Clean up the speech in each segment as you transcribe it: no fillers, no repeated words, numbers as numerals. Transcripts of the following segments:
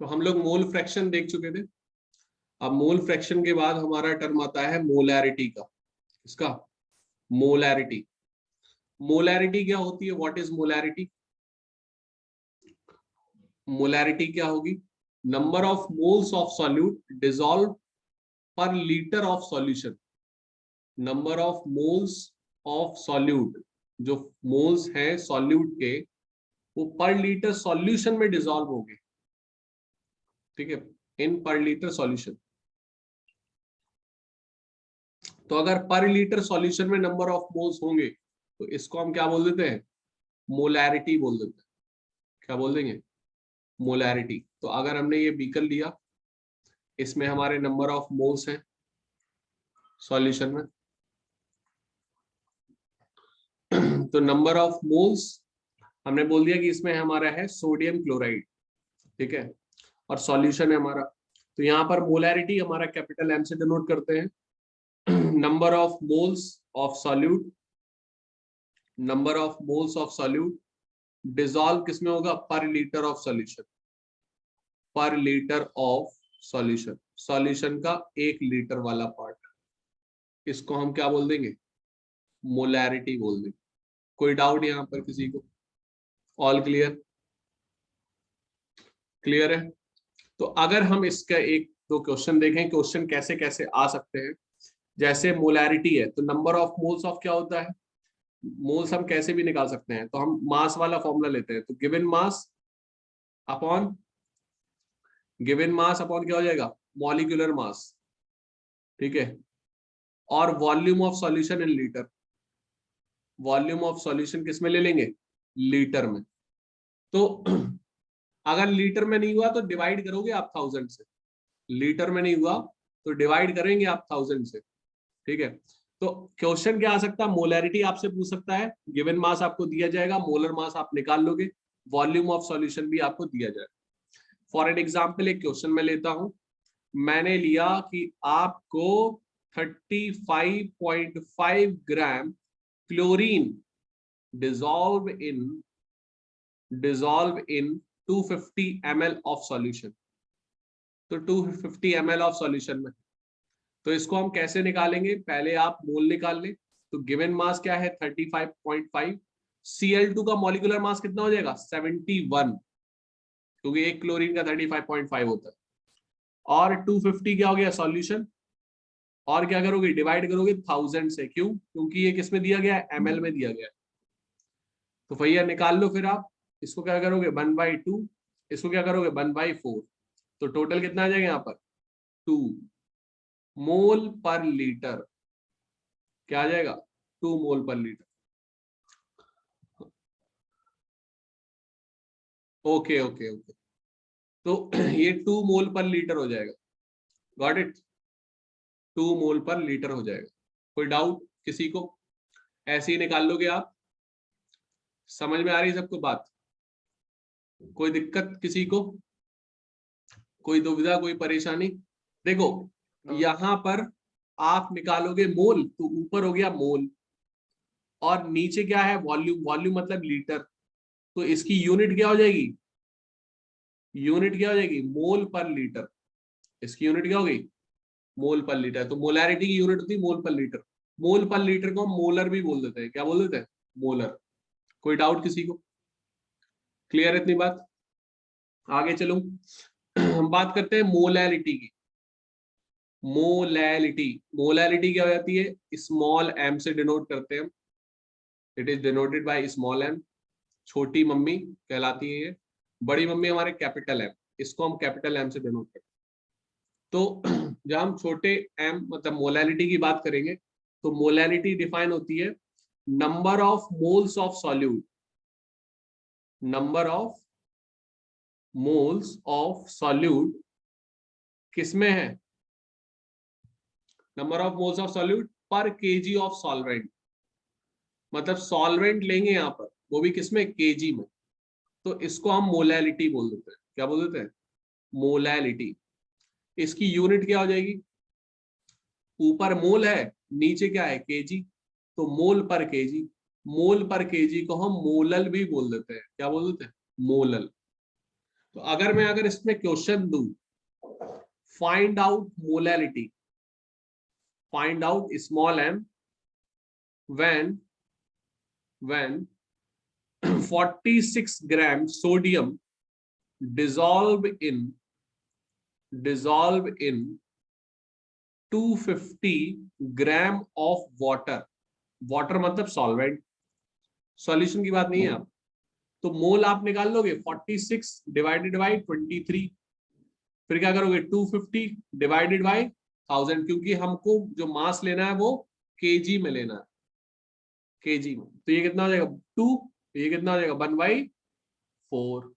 तो हम लोग मोल फ्रैक्शन देख चुके थे। अब मोल फ्रैक्शन के बाद हमारा टर्म आता है मोलैरिटी का। इसका मोलैरिटी, मोलैरिटी क्या होती है? What is molarity? मोलैरिटी क्या होगी? Number of moles of solute dissolve per litre of solution. Number of moles of solute, जो मोल्स हैं सॉल्यूट के, वो पर लीटर सॉल्यूशन में डिसॉल्व होंगे। ठीक है, इन पर लीटर सॉल्यूशन। तो अगर पर लीटर सॉल्यूशन में नंबर ऑफ मोल्स होंगे तो इसको हम क्या बोल देते हैं? मोलैरिटी बोल देते हैं। क्या बोल देंगे? मोलैरिटी। तो अगर हमने ये बीकर लिया, इसमें हमारे नंबर ऑफ मोल्स हैं सॉल्यूशन में, तो नंबर ऑफ मोल्स हमने बोल दिया कि इसमें हमारा है सोडियम क्लोराइड। ठीक है, और सॉल्यूशन है हमारा। तो यहाँ पर मोलैरिटी हमारा कैपिटल एम से डिनोट करते हैं। Number of moles of solute, number of moles of solute dissolve किसमें होगा? पर लीटर ऑफ सॉल्यूशन। पर लीटर ऑफ सॉल्यूशन, सॉल्यूशन का 1 लीटर वाला पार्ट, इसको हम क्या बोल देंगे? मोलैरिटी बोल देंगे। कोई डाउट यहाँ पर किसी को? All clear? क्लियर है? तो अगर हम इसका एक दो क्वेश्चन देखें, क्वेश्चन कैसे कैसे आ सकते हैं। जैसे मोलैरिटी है तो नंबर ऑफ मोल्स ऑफ क्या होता है? मोल्स हम कैसे भी निकाल सकते हैं। तो हम मास वाला फॉर्मूला लेते हैं। तो given mass upon, given mass upon क्या हो जाएगा? Molecular mass. ठीक है, और volume of solution in litre. Volume of solution किस में ले लेंगे? लीटर में। तो अगर लीटर में नहीं हुआ तो डिवाइड करोगे आप 1000 से। लीटर में नहीं हुआ तो डिवाइड करेंगे आप 1000 से। ठीक है, तो क्वेश्चन क्या आ सकता है? मोलैरिटी आपसे पूछ सकता है, गिवन मास आपको दिया जाएगा, मोलर मास आप निकाल लोगे, वॉल्यूम ऑफ सॉल्यूशन भी आपको दिया जाएगा। फॉर एन एग्जांपल एक क्वेश्चन मैं लेता हूं। मैंने लिया कि आपको 35.5 gram chlorine dissolve in 250 ml of solution. तो 250 ml ऑफ सॉल्यूशन में, तो इसको हम कैसे निकालेंगे? पहले आप मोल निकाल लें। तो गिवन मास क्या है? 35.5। Cl2 का मॉलिक्यूलर मास कितना हो जाएगा? 71, क्योंकि एक क्लोरीन का 35.5 होता है। और 250 क्या हो गया? सॉल्यूशन। और क्या करोगे? डिवाइड करोगे 1000 से। क्यों? क्योंकि ये किस में दिया गया है? ml में दिया गया है। तो भैया निकाल लो फिर आप। इसको क्या करोगे? 1/2। इसको क्या करोगे? 1/4। तो टोटल कितना आ जाएगा यहाँ पर? 2 मोल पर लीटर। क्या आ जाएगा? 2 मोल पर लीटर। ओके ओके ओके, तो ये 2 मोल पर लीटर हो जाएगा। Got it? 2 मोल पर लीटर हो जाएगा। कोई डाउट किसी को? ऐसे ही निकाल लोगे आप। समझ में आ रही है सबको बात? कोई दिक्कत किसी को? कोई दुविधा, कोई परेशानी? देखो यहां पर आप निकालोगे मोल, तो ऊपर हो गया मोल, और नीचे क्या है? वॉल्यूम। वॉल्यूम मतलब लीटर। तो इसकी यूनिट क्या हो जाएगी? यूनिट क्या हो जाएगी? मोल पर लीटर। इसकी यूनिट क्या होगी? मोल पर लीटर। तो मोलैरिटी की यूनिट होती है मोल पर लीटर। मोल पर लीटर को हम मोलर भी बोल देते हैं। क्या बोल देते हैं? मोलर। कोई डाउट किसी को? क्लियर है इतनी बात? आगे चलूं? हम बात करते हैं मोलैलिटी की। मोलैलिटी, मोलैलिटी क्या हो जाती है? स्मॉल एम से डिनोट करते हैं। It is denoted by small m. छोटी मम्मी कहलाती है ये, बड़ी मम्मी हमारे कैपिटल एम, इसको हम कैपिटल एम से डिनोट करते हैं। तो जब हम छोटे एम मतलब मोलैलिटी की बात करेंगे, तो मोलैलिटी डिफाइन होती है number of moles of solute, number of moles of solute किसमें है? Number of moles of solute पर केजी ऑफ सॉल्वेंट। मतलब सॉल्वेंट लेंगे यहाँ पर, वो भी किसमें? केजी में। तो इसको हम मोलैलिटी बोल देते हैं। क्या बोल देते हैं? मोलैलिटी। इसकी यूनिट क्या हो जाएगी? ऊपर मोल है, नीचे क्या है? केजी। तो मोल पर केजी, मोल पर केजी को हम मोलल भी बोल देते हैं। क्या बोल देते हैं? मोलल। तो अगर इसमें क्वेश्चन दूं, find out molality, find out small m when 46 gram sodium dissolve in 250 gram of water. Water मतलब सॉल्वेंट, सॉल्यूशन की बात नहीं है आप। तो मोल आप निकाल लोगे 46 डिवाइडेड बाई 23, फिर क्या करोगे? 250 डिवाइडेड बाई 1000, क्योंकि हमको जो मास लेना है वो केजी में लेना है, केजी में। तो ये कितना हो जाएगा? 2। ये कितना हो जाएगा? 1/4।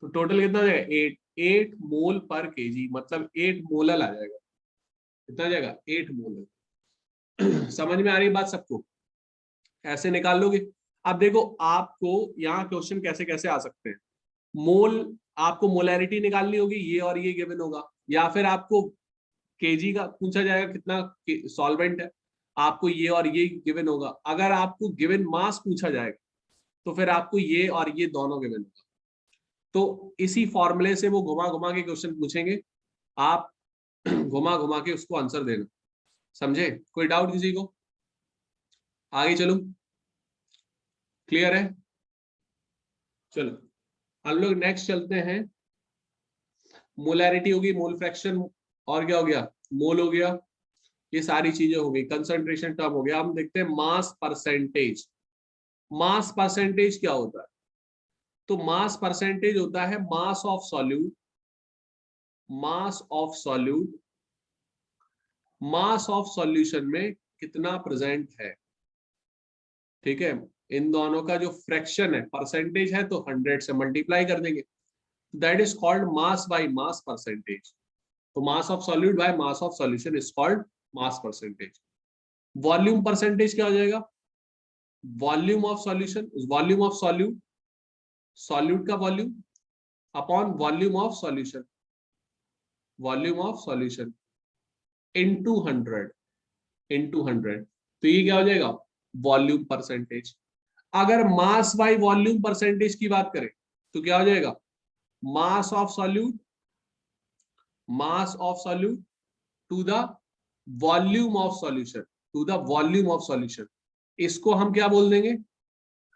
तो टोटल कितना हो जाएगा? 8 मोल पर केजी, मतलब 8 मोलल आ जाएगा। कितना आ जाएगा? 8 मोलल। समझ में आ रही बात सबको? ऐसे निकाल लोगे। अब देखो आपको यहाँ क्वेश्चन कैसे कैसे आ सकते हैं। मोल, आपको मोलैरिटी निकालनी होगी, ये और ये गिवन होगा, या फिर आपको केजी का पूछा जाएगा कितना सॉल्वेंट है, आपको ये और ये गिवन होगा। अगर आपको गिवन मास पूछा जाएगा तो फिर आपको ये और ये दोनों गिवन होगा। तो इसी फॉर्मूले से वो घुमा घुमा के क्वेश्चन पूछेंगे, आप घुमा घुमा के उसको आंसर देना। समझे? कोई डाउट किसी को? आगे चलो, क्लियर है? चलो हम लोग नेक्स्ट चलते हैं। मोलैरिटी होगी, मोल फ्रैक्शन, और क्या हो गया? मोल हो गया, ये सारी चीजें हो गई। कंसंट्रेशन टर्म हो गया। हम देखते हैं मास परसेंटेज। मास परसेंटेज क्या होता है? तो मास परसेंटेज होता है मास of solute, mass of solute, mass of solution में कितना प्रेजेंट है। ठीक है, इन दोनों का जो फ्रैक्शन है, परसेंटेज है, तो 100 से मल्टीप्लाई कर देंगे। That is called mass by mass percentage. तो mass of solute by mass of solution is called mass percentage. Volume percentage क्या हो जाएगा? Volume of solution, volume of solute, solute का volume upon volume of solution, volume of solution into 100, into 100। तो ये क्या हो जाएगा? Volume percentage. अगर मास बाय वॉल्यूम परसेंटेज की बात करें तो क्या हो जाएगा? Mass of solute, mass of solute to the volume of solution, to the volume of solution. इसको हम क्या बोल देंगे?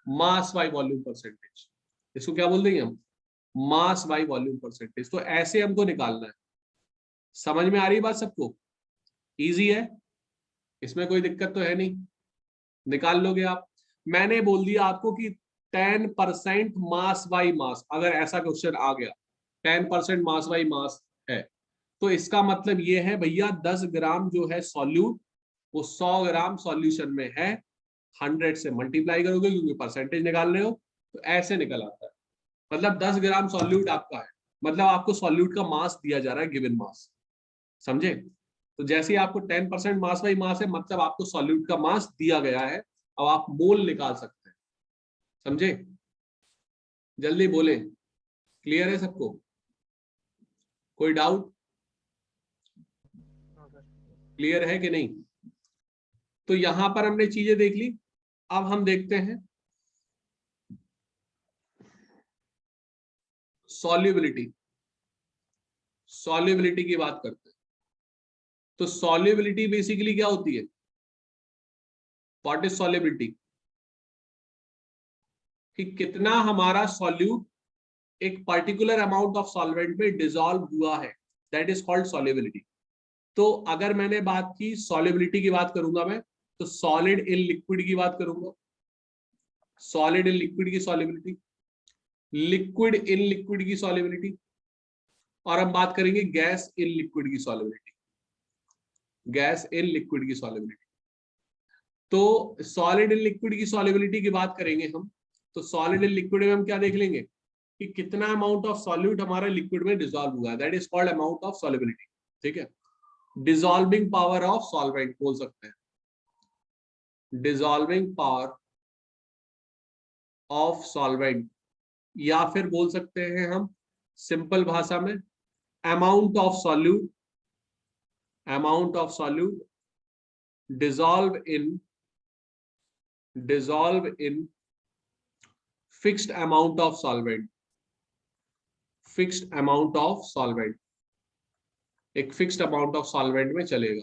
Mass by volume percentage. इसको क्या बोल देंगे हम? Mass by volume percentage. तो ऐसे हमको निकालना है। समझ में आ रही बात सबको? इजी है, इसमें कोई दिक्कत तो है नहीं, निकाल लोगे आप। मैंने बोल दिया आपको कि 10% मास बाई मास, अगर ऐसा क्वेश्चन आ गया 10% मास बाई मास है, तो इसका मतलब ये है भैया 10 ग्राम जो है सॉल्यूट, वो 100 ग्राम सॉल्यूशन में है। 100 से मल्टीप्लाई करोगे क्योंकि परसेंटेज निकाल रहे हो, तो ऐसे निकल आता है। मतलब 10 ग्राम सॉल्यूट आपका है, मतलब आपको सॉल्यूट का मास दिया जा रहा है, गिवन मास। समझे? तो जैसे ही आपको 10% मास बाई मास है, मतलब आपको सॉल्यूट का मास दिया गया है। अब आप मोल निकाल सकते हैं। समझे? जल्दी बोले, क्लियर है सबको? कोई डाउट? क्लियर है कि नहीं? तो यहां पर हमने चीजें देख ली। अब हम देखते हैं सॉल्युबिलिटी। सॉल्युबिलिटी की बात करते हैं। तो सॉल्युबिलिटी बेसिकली क्या होती है? What is solubility? कि कितना हमारा सॉल्यूट एक पर्टिकुलर अमाउंट ऑफ सॉल्वेंट में डिसॉल्व हुआ है, दैट इज कॉल्ड सॉल्युबिलिटी। तो अगर मैंने बात की सॉल्युबिलिटी की बात करूंगा मैं, तो सॉलिड इन लिक्विड की बात करूंगा, सॉलिड इन लिक्विड की सॉल्युबिलिटी, लिक्विड इन लिक्विड की सॉल्युबिलिटी, और हम बात करेंगे गैस इन लिक्विड की सॉल्युबिलिटी, गैस इन लिक्विड की सॉल्युबिलिटी। तो सॉलिड इन लिक्विड की सॉल्युबिलिटी की बात करेंगे हम, तो सॉलिड इन लिक्विड में हम क्या देख लेंगे कि कितना अमाउंट ऑफ सॉल्यूट हमारा लिक्विड में डिसॉल्व हुआ है, that is called amount of solubility. ठीक है, डिसॉल्विंग पावर ऑफ सॉल्वेंट बोल सकते हैं, डिसॉल्विंग पावर ऑफ सॉल्वेंट, या फिर बोल सकते हैं हम सिंपल भाषा में amount of solute, amount of solute dissolve in fixed amount of solvent, fixed amount of solvent, एक फिक्स्ड अमाउंट ऑफ सॉल्वेंट में चलेगा,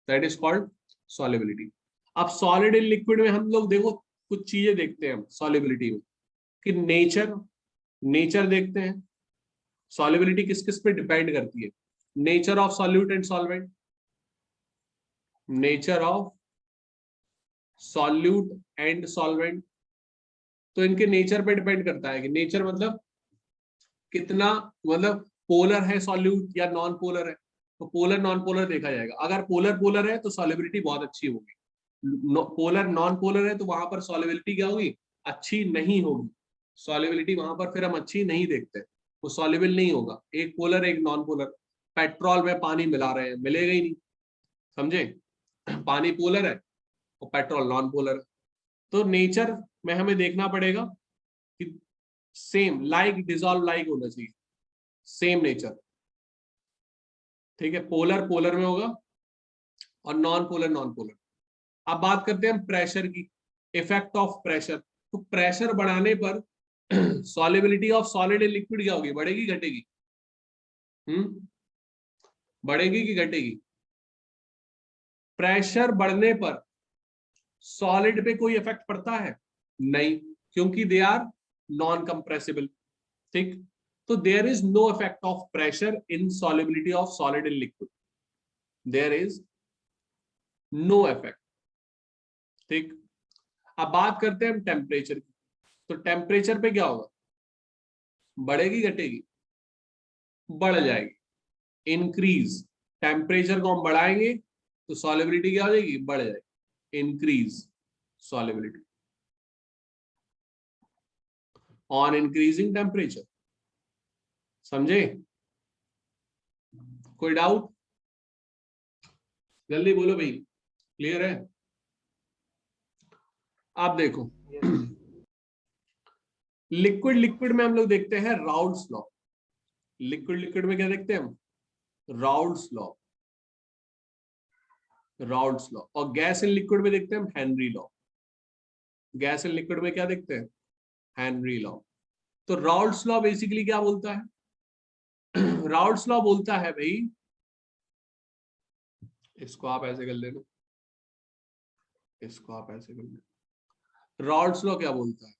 दैट इज कॉल्ड सॉल्युबिलिटी। अब सॉलिड इन लिक्विड में हम लोग देखो कुछ चीजें देखते हैं हम सॉल्युबिलिटी में, कि नेचर देखते हैं, सॉल्युबिलिटी किस किस पे डिपेंड करती है, nature of solute and solvent, nature of solute and solvent. तो इनके नेचर पे डिपेंड करता है, कि नेचर मतलब कितना, मतलब पोलर है सॉल्यूट या नॉन पोलर है, तो पोलर नॉन पोलर देखा जाएगा। अगर पोलर पोलर है तो सॉल्युबिलिटी बहुत अच्छी होगी, पोलर नॉन पोलर है तो वहां पर सॉल्युबिलिटी क्या होगी, अच्छी नहीं होगी, सॉल्युबिलिटी वहां पर फिर हम अच्छी नहीं देखते, वो सॉल्युबल नहीं होगा, एक पोलर एक नॉन पोलर। पेट्रोल में पानी मिला रहे हैं, मिलेगा ही नहीं, समझे, पानी पोलर है और पेट्रोल नॉन पोलर है। तो नेचर में हमें देखना पड़ेगा कि सेम लाइक डिसॉल्व लाइक होना चाहिए, सेम नेचर। ठीक है, पोलर पोलर में होगा और नॉन पोलर नॉन पोलर। अब बात करते हैं हम प्रेशर की, इफेक्ट ऑफ प्रेशर। तो प्रेशर बढ़ाने पर solubility of solid in liquid क्या होगी, बढ़ेगी घटेगी, बढ़ेगी कि घटेगी? प्रेशर बढ़ने पर सॉलिड पे कोई इफेक्ट पड़ता है? नहीं, क्योंकि दे आर नॉन कंप्रेसिबल। ठीक, तो there is no effect of pressure in solubility of solid in liquid, there is no effect. ठीक, अब बात करते हैं हम टेम्परेचर की। तो टेम्परेचर पे क्या होगा, बढ़ेगी घटेगी? बढ़ जाएगी, इंक्रीज। टेम्परेचर को हम बढ़ाएंगे तो सॉल्युबिलिटी क्या हो जाएगी, बढ़ जाएगी, increase solubility on increasing temperature. समझे? कोई डाउट? जल्दी बोलो भाई, क्लियर है? आप देखो लिक्विड लिक्विड में हम लोग देखते हैं राउल्स लॉ। लिक्विड लिक्विड में क्या देखते हैं हम, राउल्स लॉ, राउल्स लॉ। और गैस इन लिक्विड में देखते हैं हम Henry law. Gas in liquid में क्या देखते हैं, हेनरी लॉ। तो राउल्स लॉ बेसिकली क्या बोलता है, राउल्स लॉ बोलता है भाई, इसको आप ऐसे कर लेना, इसको आप ऐसे कर लेना। राउल्स लॉ क्या बोलता है,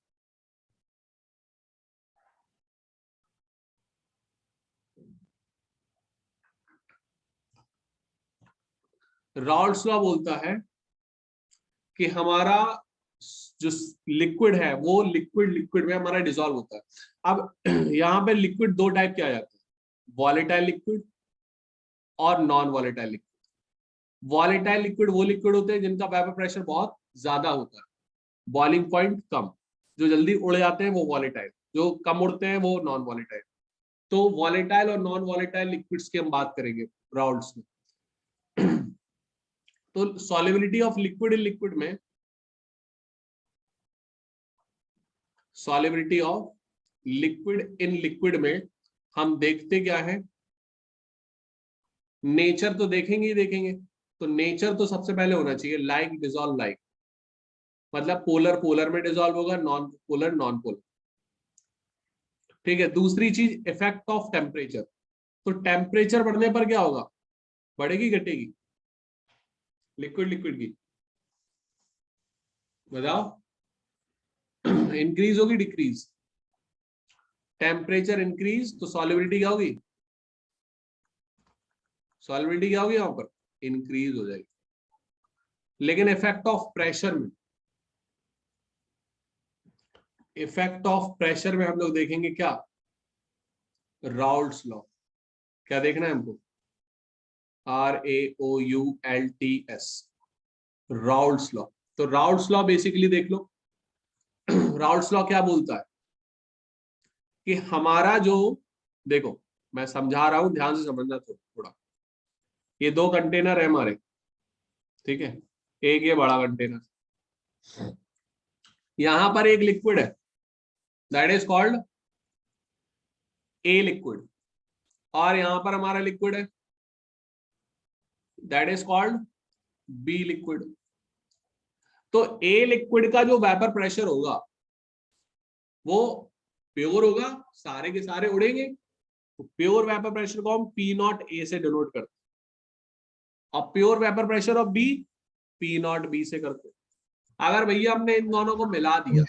राउल्स लॉ बोलता है कि हमारा जो लिक्विड है वो लिक्विड लिक्विड में हमारा डिसॉल्व होता है। अब यहाँ पे लिक्विड दो टाइप के आ जाते हैं, वॉलेटाइल लिक्विड और non volatile liquid. Volatile liquid वो लिक्विड होते हैं जिनका वेपर प्रेशर बहुत ज्यादा होता है, बॉइलिंग पॉइंट कम, जो जल्दी उड़ जाते हैं वो वॉलेटाइल, जो कम उड़ते हैं वो नॉन वॉलेटाइल। तो वॉलेटाइल और नॉन वॉलेटाइल लिक्विड्स की हम बात करेंगे राउल्स में। तो solubility of liquid in liquid में, solubility of liquid in liquid में हम देखते क्या है, नेचर तो देखेंगे ही देखेंगे। तो नेचर तो सबसे पहले होना चाहिए लाइक डिसॉल्व लाइक, मतलब पोलर पोलर में डिसॉल्व होगा, नॉन पोलर नॉन पोलर। ठीक है, दूसरी चीज इफेक्ट ऑफ टेम्परेचर। तो टेम्परेचर बढ़ने पर क्या होगा, बढ़ेगी घटेगी लिक्विड लिक्विड की, बताओ? इंक्रीज होगी डिक्रीज? टेम्परेचर इंक्रीज तो सॉल्युबिलिटी क्या होगी, सॉल्युबिलिटी क्या होगी यहां पर, इंक्रीज हो जाएगी। लेकिन इफेक्ट ऑफ प्रेशर में, इफेक्ट ऑफ प्रेशर में हम लोग देखेंगे क्या, राउल्ट्स लॉ। क्या देखना है हमको, RAOULTS, राउल्ट्स लॉ। तो राउल्ट्स लॉ बेसिकली देख लो। राउल्ट्स लॉ क्या बोलता है कि हमारा जो, देखो मैं समझा रहा हूं, ध्यान से समझना थोड़ा। ये दो कंटेनर है हमारे, ठीक है, एक ये बड़ा कंटेनर, यहां पर एक लिक्विड है, that is called A liquid, और यहां पर हमारा लिक्विड है, that is called B liquid. तो ए लिक्विड का जो वेपर प्रेशर होगा वो प्योर होगा, सारे के सारे उड़ेंगे। तो प्योर वेपर प्रेशर को हम पी नॉट ए से डिनोट करते हैं, और pure vapour pressure of B P naught B से करते हैं। अगर भैया हमने इन दोनों को मिला दिया,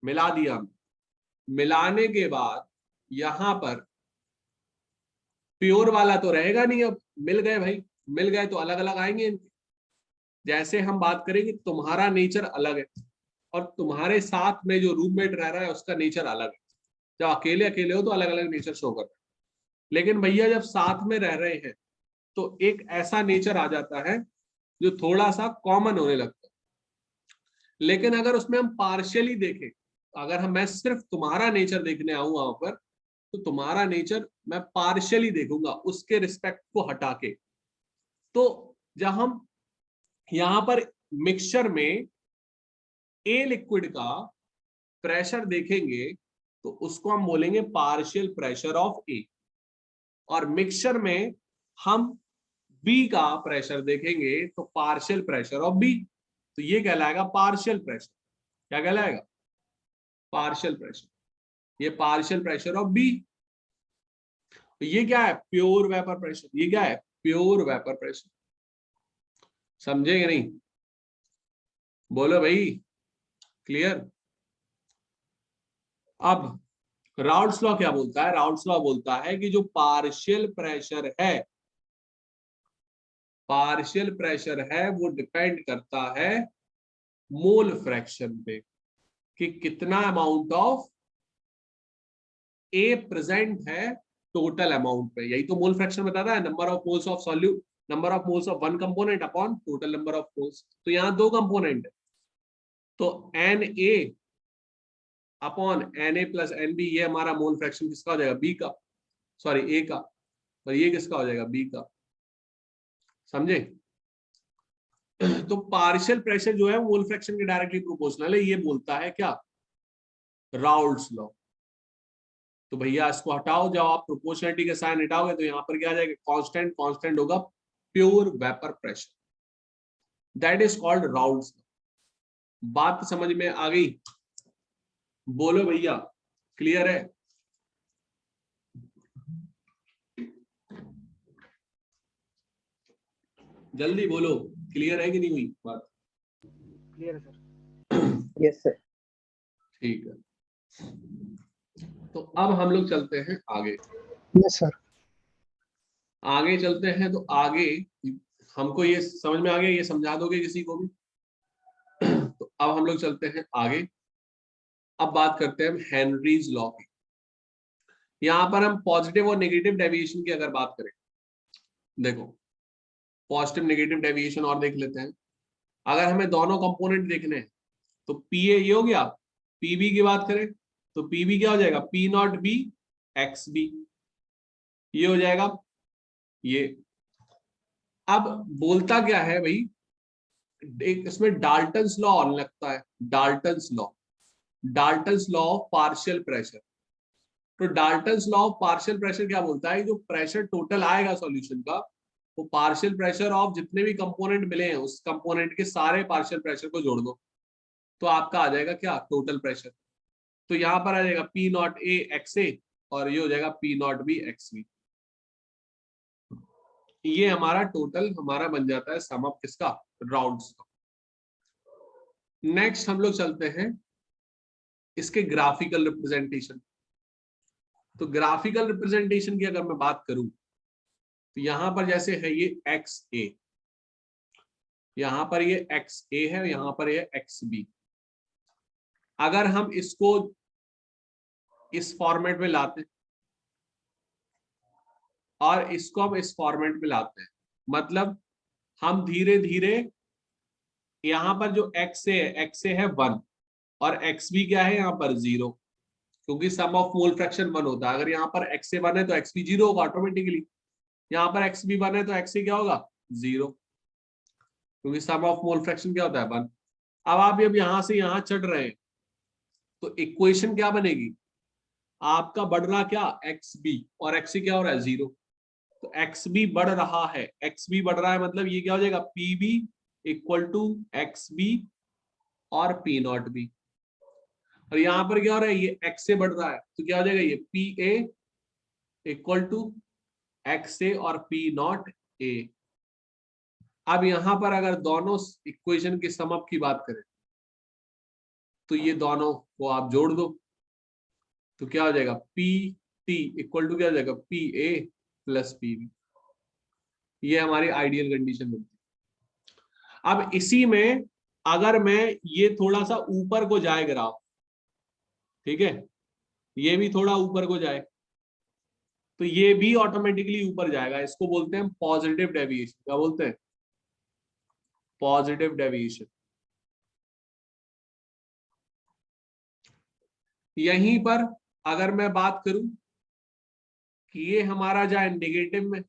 मिला दिया हम, मिलाने के बाद यहां पर प्योर वाला तो रहेगा नहीं, अब मिल गए भाई, मिल गए तो अलग अलग आएंगे इनके। जैसे हम बात करेंगे तुम्हारा नेचर अलग है और तुम्हारे साथ में जो रूममेट रह रहा है उसका नेचर अलग है। जब अकेले अकेले हो तो अलग अलग नेचर शो करता है, लेकिन भैया जब साथ में रह रहे हैं तो एक ऐसा नेचर आ जाता है जो थोड़ा सा कॉमन होने लगता है। लेकिन अगर उसमें हम पार्शियली देखें, अगर हम, मैं सिर्फ तुम्हारा नेचर देखने आऊं वहां पर, तो तुम्हारा नेचर मैं पार्शियली देखूंगा उसके रिस्पेक्ट को हटा के। तो जब हम यहां पर मिक्सचर में ए लिक्विड का प्रेशर देखेंगे तो उसको हम बोलेंगे पार्शियल प्रेशर ऑफ ए, और मिक्सचर में हम बी का प्रेशर देखेंगे तो पार्शियल प्रेशर ऑफ बी। तो ये कहलाएगा पार्शियल प्रेशर। क्या कहलाएगा, पार्शियल प्रेशर। ये पार्शियल प्रेशर ऑफ बी। तो ये क्या है, प्योर वेपर प्रेशर। ये क्या है, प्योर वेपर प्रेशर। समझेंगे नहीं, बोलो भाई, क्लियर। अब राउल्ट्स लॉ क्या बोलता है, राउल्ट्स लॉ बोलता है कि जो पार्शियल प्रेशर है, पार्शियल प्रेशर है वो डिपेंड करता है मोल फ्रैक्शन पे, कि कितना अमाउंट ऑफ ए प्रेजेंट है टोटल अमाउंट पे। यही तो मोल फ्रैक्शन बताता है, number of moles of solute, number of moles of one component upon total number of moles. तो यहाँ दो कंपोनेंट है, तो n A upon n A plus n B, ये हमारा मोल फ्रैक्शन किसका हो जाएगा, बी का, सॉरी ए का, और ये किसका हो जाएगा, बी का। समझे। तो पार्शियल प्रेशर जो है मोल फ्रैक्शन के डायरेक्टली प्रोपोर्शनल है, ये बोलता है क्या, राउल्ट्स लॉ। तो भैया इसको हटाओ, जब आप प्रोपोर्शनलिटी के साइन हटाओगे तो यहाँ पर क्या आ जाएगा, कांस्टेंट, कांस्टेंट होगा pure vapour pressure, that is called Raoult's law. बात समझ में आ गई, बोलो भैया, क्लियर है। जल्दी बोलो, क्लियर है कि नहीं हुई बात। क्लियर है सर। Yes sir. ठीक है, तो अब हम लोग चलते हैं आगे। Yes sir. आगे चलते हैं, तो आगे हमको ये समझ में आ गया, ये समझा दोगे किसी को भी। तो अब हम लोग चलते हैं आगे। अब बात करते हैं हम हेनरीज लॉ की। यहाँ पर हम पॉजिटिव और नेगेटिव डेविएशन की अगर बात करें, देखो पॉजिटिव नेगेटिव डेविएशन और देख लेते हैं। अगर हमें दोनों कंपोनेंट देखने हैं तो पी ए ये हो गया, पीबी की बात करें तो पीबी क्या हो जाएगा, P naught B x B, ये हो जाएगा ये। अब बोलता क्या है भाई, एक इसमें डाल्टन्स लॉ आने लगता है, Dalton's law, Dalton's law of partial pressure. तो Dalton's law of partial pressure क्या बोलता है, जो प्रेशर टोटल आएगा सॉल्यूशन का, वो पार्शियल प्रेशर ऑफ जितने भी कंपोनेंट मिले हैं उस कंपोनेंट के सारे पार्शियल प्रेशर को जोड़ दो, तो आपका आ जाएगा क्या, टोटल प्रेशर। तो यहाँ पर आ जाएगा P naught A x A, और ये हो जाएगा P naught B x B. ये हमारा टोटल हमारा बन जाता है सम ऑफ किसका, राउंड्स का। नेक्स्ट हम लोग चलते हैं इसके ग्राफिकल रिप्रेजेंटेशन। तो ग्राफिकल रिप्रेजेंटेशन की अगर मैं बात करूं तो यहां पर जैसे है ये एक्स ए, यहां पर ये एक्स ए है, यहां पर ये एक्स बी। अगर हम इसको इस फॉर्मेट में लाते और इसको हम इस फॉर्मेट में लाते हैं, मतलब हम धीरे धीरे यहाँ पर जो एक्स ए है 1 और एक्स बी क्या है यहाँ पर 0, क्योंकि सम ऑफ मोल फ्रैक्शन 1 होता है। अगर यहाँ पर एक्स ए 1 है तो एक्स बी 0 होगा ऑटोमेटिकली, यहाँ पर एक्स बी 1 है तो एक्स ए क्या होगा 0, क्योंकि सम ऑफ मोल फ्रैक्शन क्या होता है 1। अब आप जब यहाँ से यहाँ चढ़ रहे हैं तो इक्वेशन क्या बनेगी, आपका बढ़ रहा क्या एक्स बी और एक्स सी क्या हो रहा है 0, तो एक्स बी बढ़ रहा है, एक्स बी बढ़ रहा है मतलब ये क्या हो जाएगा P B equal to x B और पी नॉट बी। और यहां पर क्या हो रहा है ये एक्स से बढ़ रहा है तो क्या हो जाएगा ये P A equal to X A और पी नॉट ए। अब यहां पर अगर दोनों इक्वेशन के सम अप की बात करें तो ये दोनों को आप जोड़ दो तो क्या हो जाएगा पी टी इक्वल टू क्या हो जाएगा P A plus P B. ये हमारी आइडियल कंडीशन होती है। अब इसी में अगर मैं ये थोड़ा सा ऊपर को जाए ग्राफ, ठीक है, ये भी थोड़ा ऊपर को जाए तो ये भी ऑटोमेटिकली ऊपर जाएगा, इसको बोलते हैं पॉजिटिव डेविएशन। क्या बोलते हैं, पॉजिटिव डेविएशन। यहीं पर अगर मैं बात करूं कि ये हमारा जाए नेगेटिव में,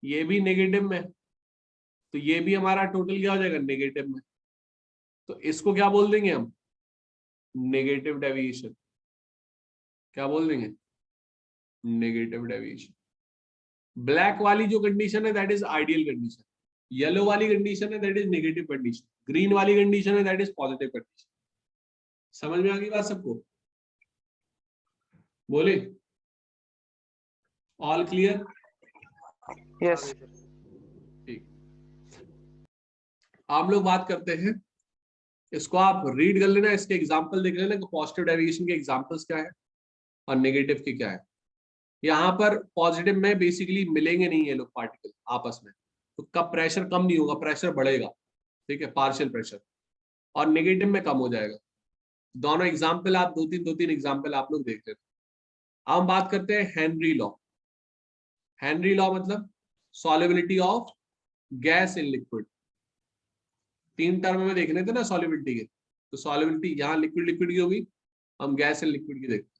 ये भी नेगेटिव में, तो ये भी हमारा टोटल क्या हो जाएगा नेगेटिव में, तो इसको क्या बोल देंगे हम नेगेटिव डेविएशन। क्या बोल देंगे नेगेटिव डेविएशन। ब्लैक वाली जो कंडीशन है that is ideal condition, yellow वाली कंडीशन है that is negative condition, green वाली कंडीशन है दैट इज पॉजिटिव कंडीशन। समझ में आ गई बात सबको, बोले ऑल क्लियर? यस ठीक, आप लोग बात करते हैं, इसको आप रीड कर लेना, इसके एग्जांपल देख लेना कि पॉजिटिव डेविएशन के एग्जांपल्स क्या है और नेगेटिव के क्या है। यहाँ पर पॉजिटिव में बेसिकली मिलेंगे नहीं ये लोग पार्टिकल आपस में, तो कब प्रेशर कम नहीं होगा, प्रेशर बढ़ेगा, ठीक है, पार्शियल प्रेशर, और नेगेटिव में कम हो जाएगा। दोनों एग्जाम्पल आप दो तीन एग्जाम्पल आप लोग देख लेते। अब हम बात करते हैं हेनरी लॉ। हेनरी लॉ मतलब solubility of gas in liquid. 3 term में देखने थे ना सॉल्युबिलिटी के, तो सॉल्युबिलिटी यहाँ लिक्विड लिक्विड की होगी, हम गैस इन लिक्विड की देखते हैं।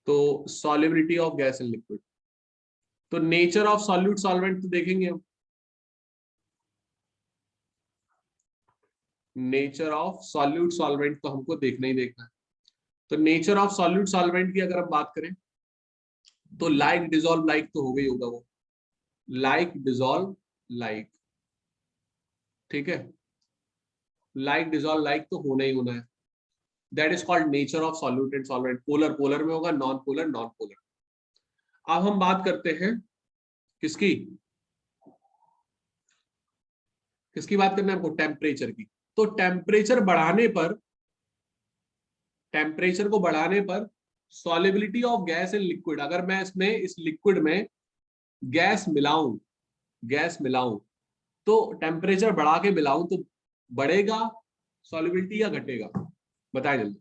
तो solubility of gas in liquid, तो नेचर ऑफ सॉल्यूट सॉल्वेंट तो देखेंगे हम, नेचर ऑफ सॉल्यूट सॉल्वेंट तो हमको देखना ही देखना है। तो नेचर ऑफ सॉल्यूट सॉल्वेंट की अगर हम बात करें तो लाइक डिसॉल्व लाइक तो हो गई होगा वो, लाइक डिसॉल्व लाइक, ठीक है, लाइक डिसॉल्व लाइक तो होना ही होना है। That is called nature of solute and solvent. Polar polar में होगा, नॉन पोलर नॉन पोलर। अब हम बात करते हैं किसकी, किसकी बात करना है हमको, टेम्परेचर की। तो टेम्परेचर बढ़ाने पर, टेम्परेचर को बढ़ाने पर solubility of gas in liquid, अगर मैं इसमें इस लिक्विड में गैस मिलाऊं, गैस मिलाऊं तो टेम्परेचर बढ़ा के मिलाऊं तो बढ़ेगा सॉल्युबिलिटी या घटेगा, बताएं जल्दी।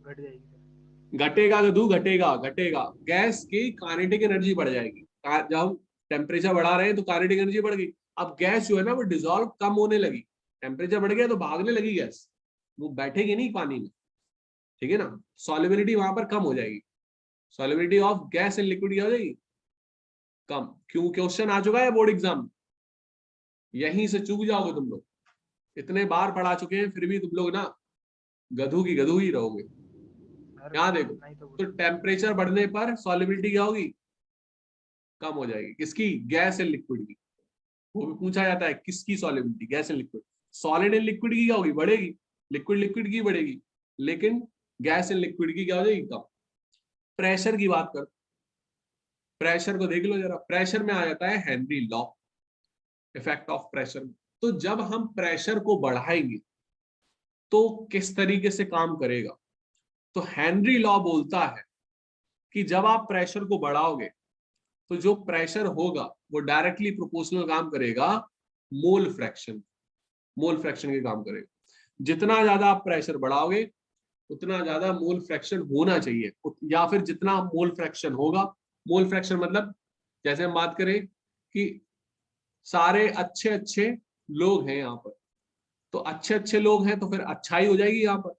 घट जाएगी। घटेगा गधू, घटेगा घटेगा। गैस की काइनेटिक एनर्जी बढ़ जाएगी, जब हम टेम्परेचर बढ़ा रहे हैं तो काइनेटिक एनर्जी बढ़ गई। अब गैस जो है ना वो डिसॉल्व कम होने लगी, टेम्परेचर बढ़ गया तो भागने लगी गैस, वो बैठेगी नहीं पानी में, ठीक है ना, सॉल्युबिलिटी वहां पर कम हो जाएगी। Solubility of gas in liquid क्या हो जाएगी, कम। क्यों, क्वेश्चन आ चुका है बोर्ड एग्जाम, यहीं से चूक जाओगे तुम लोग, इतने बार पढ़ा चुके हैं फिर भी तुम लोग ना गधू की गधू ही रहोगे। यहाँ देखो, तो टेम्परेचर बढ़ने पर सॉल्युबिलिटी क्या होगी, कम हो जाएगी, किसकी, गैस एंड लिक्विड की। वो भी पूछा जाता है किसकी solubility, gas and liquid. Solid and liquid की क्या होगी, बढ़ेगी, लिक्विड लिक्विड की बढ़ेगी, लेकिन गैस एंड लिक्विड की क्या हो जाएगी, कम। प्रेशर की बात कर, प्रेशर को देख लो जरा, प्रेशर में आ जाता है Henry law, effect of pressure. तो जब हम प्रेशर को बढ़ाएंगे तो किस तरीके से काम करेगा, तो हेनरी लॉ बोलता है कि जब आप प्रेशर को बढ़ाओगे तो जो प्रेशर होगा वो डायरेक्टली प्रोपोर्शनल काम करेगा मोल फ्रैक्शन के काम करेगा। जितना ज्यादा आप प्रेशर बढ़ाओगे उतना ज्यादा मोल फ्रैक्शन होना चाहिए, या फिर जितना मोल फ्रैक्शन होगा, मोल फ्रैक्शन मतलब जैसे हम बात करें कि सारे अच्छे अच्छे लोग हैं यहाँ पर, तो अच्छे अच्छे लोग हैं तो फिर अच्छाई हो जाएगी यहाँ पर,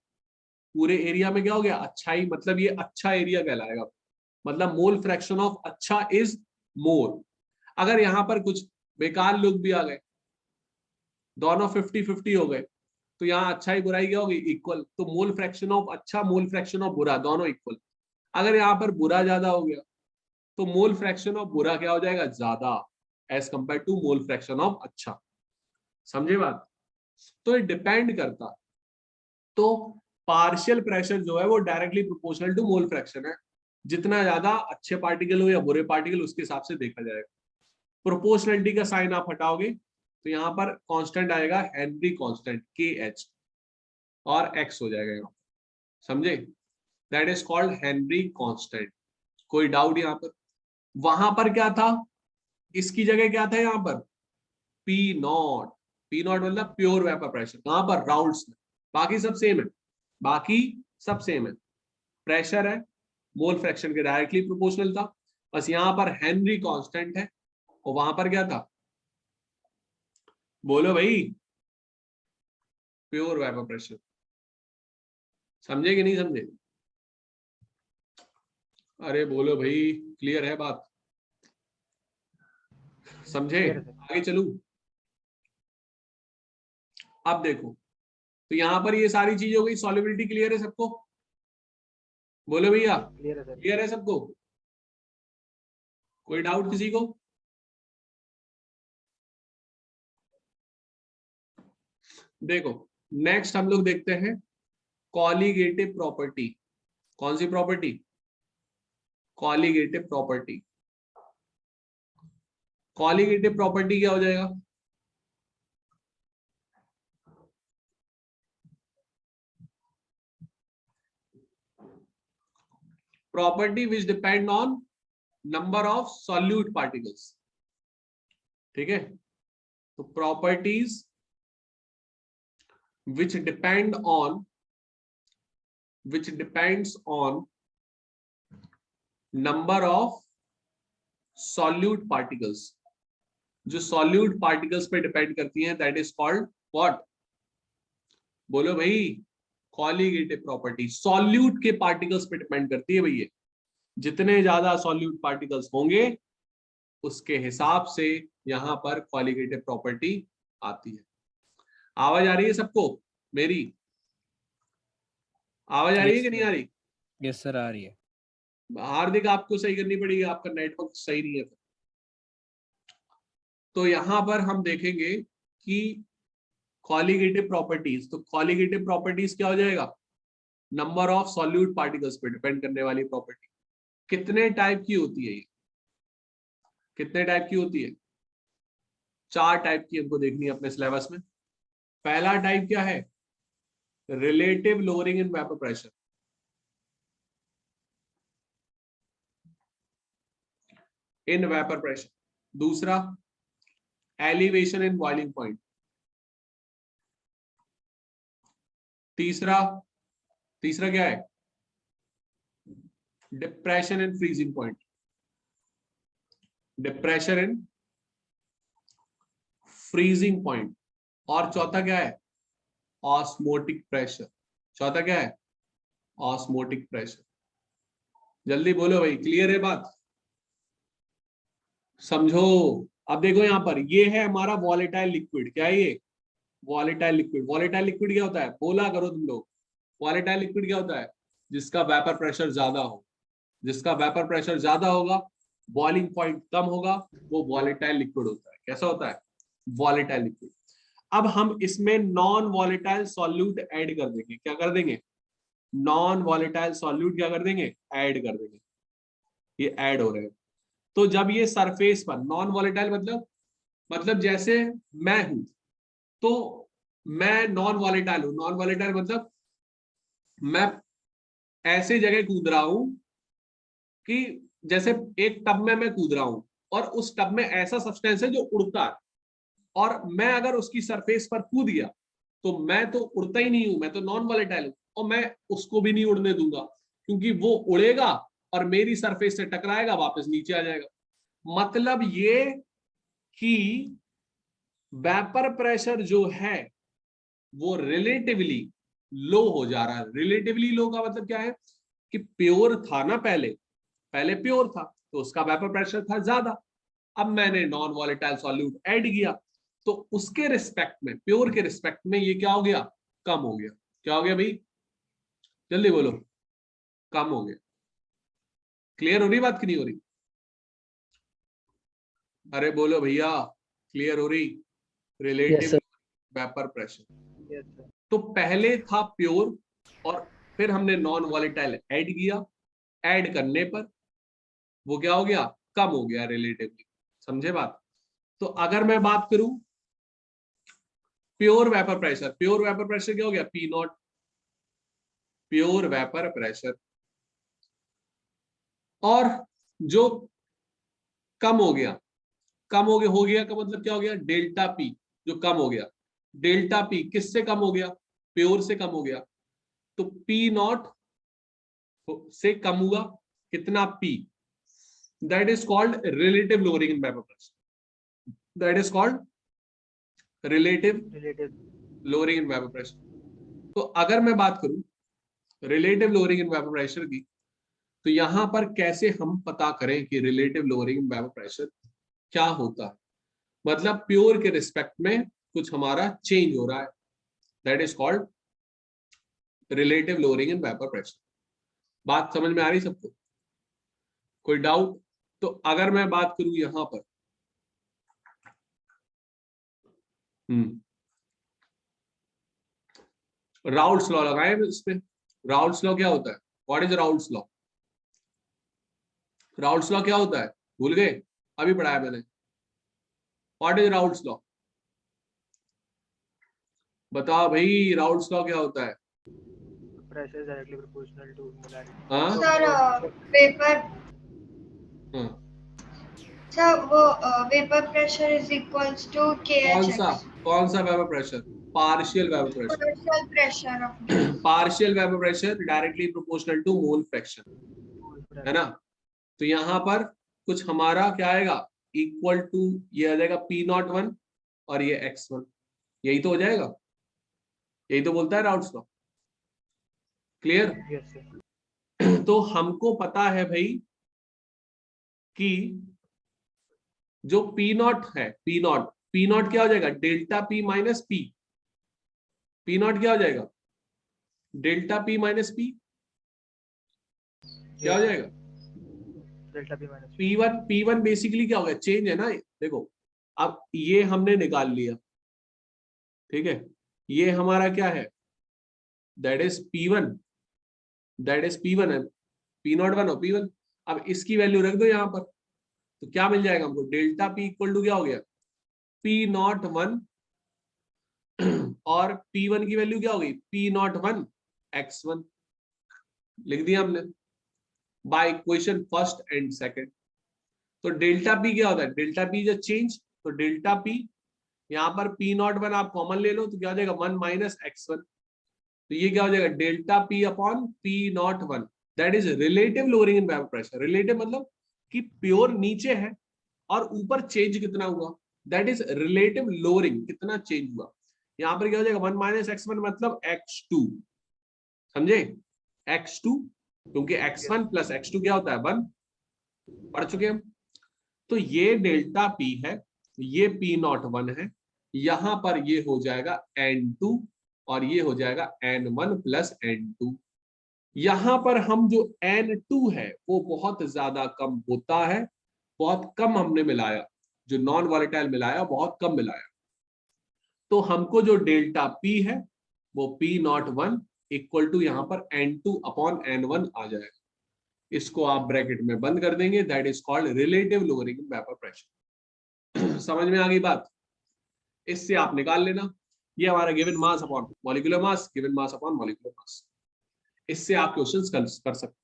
पूरे एरिया में क्या हो गया अच्छाई, मतलब ये अच्छा एरिया कहलाएगा, मतलब मोल फ्रैक्शन ऑफ अच्छा इज मोर। अगर यहाँ पर कुछ बेकार लोग भी आ गए, दोनों 50-50 हो गए, तो यहाँ अच्छाई बुराई क्या होगी इक्वल, तो मोल फ्रैक्शन ऑफ अच्छा मोल फ्रैक्शन ऑफ बुरा दोनों इक्वल। अगर यहाँ पर बुरा ज्यादा हो गया तो मोल फ्रैक्शन ऑफ बुरा क्या हो जाएगा ज्यादा as compare to mole fraction of अच्छा। समझे बात? तो ये डिपेंड करता, तो पार्शियल प्रेशर जो है वो directly proportional to mole fraction है, जितना ज्यादा अच्छे पार्टिकल हो या बुरे पार्टिकल उसके हिसाब से देखा जाएगा। प्रोपोर्शनलिटी का साइन आप हटाओगे तो यहाँ पर कांस्टेंट आएगा हेनरी कांस्टेंट KH और X हो जाएगा यहाँ, समझे? That is called Henry constant. कोई डाउट यहाँ पर? वहां पर क्या था, इसकी जगह क्या था यहाँ पर P0। P0 मतलब प्योर वेपर प्रेशर, कहां पर राउंड्स में, बाकी सब सेम है, बाकी सब सेम है, प्रेशर है मोल फ्रैक्शन के डायरेक्टली प्रोपोर्शनल था, बस यहाँ पर हेनरी कांस्टेंट है और वहां पर क्या था, बोलो भाई, प्योर वेपर प्रेशर। समझे कि नहीं समझे? अरे बोलो भाई, क्लियर है बात? समझे? क्लियर है सर। आगे चलूं? अब देखो, तो यहां पर ये सारी चीज हो गई, सॉल्युबिलिटी क्लियर है सबको? बोलो भैया, क्लियर है सर। क्लियर है सबको? कोई डाउट किसी को? देखो नेक्स्ट हम लोग देखते हैं कॉलीगेटिव प्रॉपर्टी। कौन सी property? Colligative property. Colligative property क्या हो जाएगा? Property which depend on number of solute particles. ठीक है, तो properties which depends on number of solute particles, जो solute particles पे डिपेंड करती हैं, that is called what? बोलो भाई, कॉलीगेटिव प्रॉपर्टी। सॉल्यूट के पार्टिकल्स पे डिपेंड करती है भैया, जितने ज्यादा सॉल्यूट पार्टिकल्स होंगे उसके हिसाब से यहां पर कॉलीगेटिव प्रॉपर्टी आती है। आवाज आ रही है सबको मेरी? आवाज आ रही है कि नहीं आ रही? यस सर, आ रही है। हार्दिक आपको सही करनी पड़ेगी, आपका नेटवर्क सही नहीं है। तो यहां पर हम देखेंगे कि कॉलीगेटिव प्रॉपर्टीज, तो कॉलीगेटिव प्रॉपर्टीज क्या हो जाएगा, नंबर ऑफ सॉल्यूट पार्टिकल्स पे डिपेंड करने वाली प्रॉपर्टी। कितने टाइप की होती है ये? कितने टाइप की होती है? 4 टाइप की हमको देखनी है अपने सिलेबस में। पहला टाइप क्या है, relative lowering in vapour pressure. In vapour pressure. दूसरा, एलिवेशन इन बॉइलिंग पॉइंट। तीसरा क्या है, depression in freezing point. Depression in freezing point. और चौथा क्या है, ऑस्मोटिक प्रेशर। चौथा क्या है, ऑस्मोटिक प्रेशर। जल्दी बोलो भाई, क्लियर है बात? समझो। अब देखो यहां पर ये है हमारा वॉलेटाइल लिक्विड। क्या है ये? Volatile liquid. वॉलेटाइल लिक्विड क्या होता है, बोला करो तुम लोग। वॉलेटाइल लिक्विड क्या होता है, जिसका वेपर प्रेशर ज्यादा हो। जिसका वेपर प्रेशर ज्यादा होगा, बॉइलिंग पॉइंट कम होगा, वो वॉलेटाइल लिक्विड होता है। कैसा होता है, वॉलेटाइल लिक्विड। अब हम इसमें नॉन वॉलेटाइल सॉल्यूट ऐड कर देंगे। क्या कर देंगे, नॉन वॉलेटाइल सॉल्यूट क्या कर देंगे, ऐड कर देंगे। ये ऐड हो रहे हैं। तो जब ये सरफेस पर, नॉन वॉलेटाइल मतलब जैसे मैं हूं तो मैं नॉन वॉलेटाइल हूं। नॉन वॉलेटाइल मतलब मैं ऐसी जगह कूद रहा हूं कि जैसे एक टब में मैं कूद रहा हूं और उस टब में ऐसा सब्सटेंस है जो उड़ता है, और मैं अगर उसकी सरफेस पर कूद गया तो मैं तो उड़ता ही नहीं हूं, मैं तो नॉन वॉलेटाइल हूं, और मैं उसको भी नहीं उड़ने दूंगा क्योंकि वो उड़ेगा और मेरी सरफेस से टकराएगा, वापस नीचे आ जाएगा। मतलब ये कि वेपर प्रेशर जो है वो रिलेटिवली लो हो जा रहा है। रिलेटिवली लो का मतलब क्या है कि प्योर था ना, पहले प्योर था तो उसका वेपर प्रेशर था ज्यादा, अब मैंने नॉन वॉलेटाइल सॉल्यूट ऐड किया तो उसके रिस्पेक्ट में, प्योर के रिस्पेक्ट में ये क्या हो गया, कम हो गया। क्या हो गया भाई, जल्दी बोलो, कम हो गया। क्लियर हो रही बात कि नहीं हो रही? अरे बोलो भैया, क्लियर हो रही? Relative vapour pressure. Yes sir. तो पहले था प्योर और फिर हमने नॉन वॉलेटाइल ऐड किया, ऐड करने पर वो क्या हो गया, कम हो गया रिलेटिवली। समझे बात? तो अगर मैं बात करूं pure vapour pressure, pure vapour pressure क्या हो गया, P not, pure vapour pressure. और जो कम हो गया, कम हो गया का मतलब क्या हो गया, डेल्टा पी जो कम हो गया, डेल्टा पी किससे कम हो गया, प्योर से कम हो गया। तो पी नॉट से कम हुआ कितना, P, that is called relative lowering in vapour pressure, that is called relative relative. Lowering in vapour pressure. तो अगर मैं बात करूं relative lowering in vapour pressure की, तो यहां पर कैसे हम पता करें कि relative lowering in vapour pressure क्या होता है, मतलब प्योर के रिस्पेक्ट में कुछ हमारा चेंज हो रहा है, that is called relative lowering in vapour pressure. बात समझ में आ रही सबको? कोई डाउट? तो अगर मैं बात करूं यहां पर राउल्ट्स लॉ लगाए इस पे। राउल्ट्स लॉ क्या होता है, what is Raoult's law? Raoult's law क्या होता है, भूल गए? अभी पढ़ाया मैंने। What is Raoult's law? बताओ भाई, राउल्ट्स लॉ क्या होता है? Pressure directly proportional to molarity. हाँ सर पेपर हाँ, सर वो vapour pressure is equals to कौन सा, KHX कौन सा vapour pressure, partial vapour pressure. Partial pressure of gas. Partial vapour pressure directly proportional to mole fraction, है ना? तो यहाँ पर कुछ हमारा क्या आएगा, इक्वल टू, ये आ जाएगा P01 और ये X1, यही तो हो जाएगा, यही तो बोलता है Raoult's law. Clear? Yes sir. तो हमको पता है भाई कि जो P0 है, P0 क्या हो जाएगा, delta P minus P, P0 क्या हो जाएगा, डेल्टा P माइनस P, क्या हो जाएगा, delta P minus P1 basically क्या होगा, चेंज है ना। देखो अब ये हमने निकाल लिया, ठीक है, ये हमारा क्या है, that is P1, that is P1 है, P01 हो P1। अब इसकी वैल्यू रख दो यहाँ पर, तो क्या मिल जाएगा हमको, डेल्टा P इक्वल टू क्या हो गया, P01 और P1 की वैल्यू क्या हो गई, P01 X1, लिख दिया हमने by equation first and second. तो डेल्टा P क्या होता है, डेल्टा P जो चेंज, तो डेल्टा P यहाँ पर P01 आप कॉमन ले लो तो क्या हो जाएगा 1 माइनस X1, तो ये क्या हो जाएगा delta P upon P01, that is relative lowering in vapour pressure. Relative मतलब कि प्योर नीचे है और ऊपर चेंज कितना हुआ, दैट इज रिलेटिव लोअरिंग, कितना चेंज हुआ। यहाँ पर क्या हो जाएगा 1 माइनस X1 मतलब X2, समझे, X2, क्योंकि X1 प्लस X2 क्या होता है 1, पढ़ चुके हम। तो ये डेल्टा P है, ये P01 है, यहां पर ये हो जाएगा N2 और ये हो जाएगा N1 प्लस N2। यहां पर हम जो N2 है वो बहुत ज्यादा कम होता है, बहुत कम हमने मिलाया, जो नॉन वॉलेटाइल मिलाया बहुत कम मिलाया, तो हमको जो डेल्टा P है वो P01 इक्वल टू यहाँ पर N2 अपॉन N1 आ जाएगा। इसको आप ब्रैकेट में बंद कर देंगे, that is called relative lowering in vapour pressure. समझ में आ गई बात? इससे आप निकाल लेना, ये हमारा given mass upon molecular mass, given mass upon molecular mass. इससे आप क्वेश्चंस कर सकते।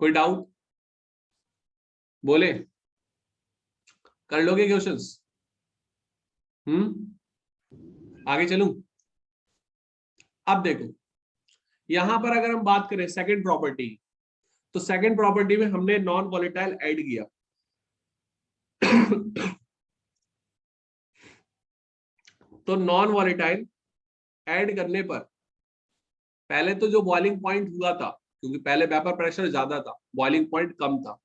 कोई डाउट बोले, कर लोगे क्वेश्चंस? आगे चलूं? अब देखो यहां पर अगर हम बात करें सेकंड प्रॉपर्टी, तो सेकंड प्रॉपर्टी में हमने नॉन वॉलेटाइल ऐड किया। तो नॉन वॉलेटाइल ऐड करने पर पहले तो जो बॉइलिंग पॉइंट हुआ था, क्योंकि पहले वेपर प्रेशर ज्यादा था, बॉइलिंग पॉइंट कम था,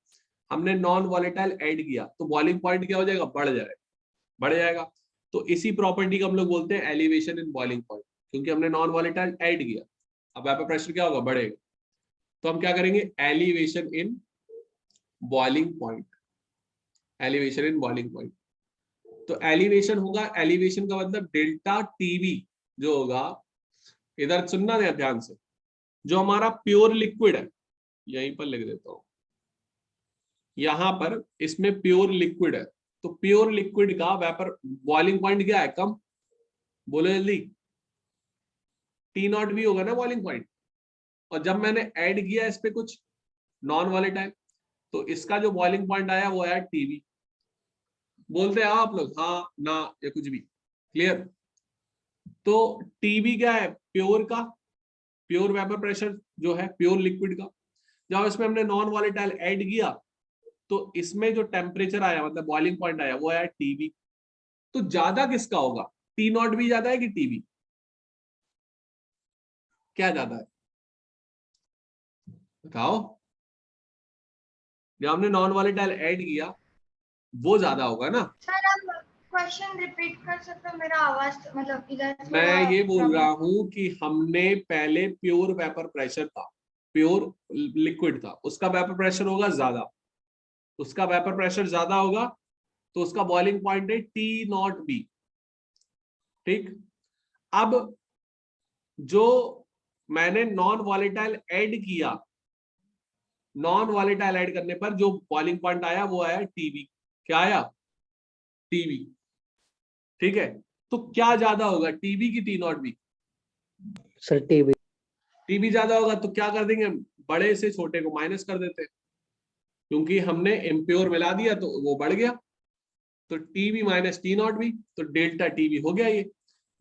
हमने नॉन वॉलेटाइल ऐड किया तो बॉइलिंग पॉइंट क्या हो जाएगा, बढ़ जाएगा। तो इसी प्रॉपर्टी को हम लोग बोलते हैं एलिवेशन इन बॉइलिंग पॉइंट, क्योंकि हमने नॉन वॉलेटाइल ऐड किया। अब वेपर प्रेशर क्या होगा, बढ़ेगा। तो हम क्या करेंगे, elevation in boiling point, elevation in boiling point. तो एलिवेशन होगा, एलिवेशन का मतलब डेल्टा टीवी जो होगा, इधर सुनना है ध्यान से, जो हमारा प्योर लिक्विड है, यहीं पर लिख देता हूं, यहां पर इसमें प्योर लिक्विड है, तो प्योर लिक्विड का वेपर बॉइलिंग पॉइंट क्या है, कम। बोलो जल्दी, T0 भी होगा ना बॉइलिंग पॉइंट। और जब मैंने ऐड किया इस पे कुछ नॉन वॉलेटाइल, तो इसका जो बॉइलिंग पॉइंट आया वो आया टीवी। बोलते हैं आप लोग हाँ ना या कुछ भी, क्लियर? तो टीवी क्या है, प्योर का, प्योर वेपर प्रेशर जो है प्योर लिक्विड का। जब इसमें हमने नॉन वॉलेटाइल ऐड किया तो इसमें जो टेम्परेचर आया, मतलब बॉइलिंग पॉइंट आया, वो आया टीवी। तो ज्यादा किसका होगा, T0 भी ज्यादा है कि टीवी? क्या ज्यादा है बताओ? जब हमने नॉन वॉलेटाइल ऐड किया वो ज्यादा होगा ना। सर आप क्वेश्चन रिपीट कर सकते हो, मेरा आवाज मतलब इधर मैं ये बोल रहा हूं कि हमने पहले प्योर वेपर प्रेशर था, प्योर लिक्विड था, उसका वेपर प्रेशर होगा ज्यादा, उसका वेपर प्रेशर ज्यादा होगा तो उसका बॉइलिंग पॉइंट है T0B। ठीक, अब जो मैंने नॉन वॉलेटाइल ऐड किया, नॉन वॉलेटाइल ऐड करने पर जो बॉइलिंग पॉइंट आया वो आया टीवी। क्या आया, टीवी। ठीक है, तो क्या ज्यादा होगा, टीवी की T0B? Sir TV. टीवी ज्यादा होगा तो क्या कर देंगे, बड़े से छोटे को माइनस कर देते हैं, क्योंकि हमने इम्प्योर मिला दिया तो वो बढ़ गया। तो टीवी माइनस T0B, तो डेल्टा टीवी हो गया। ये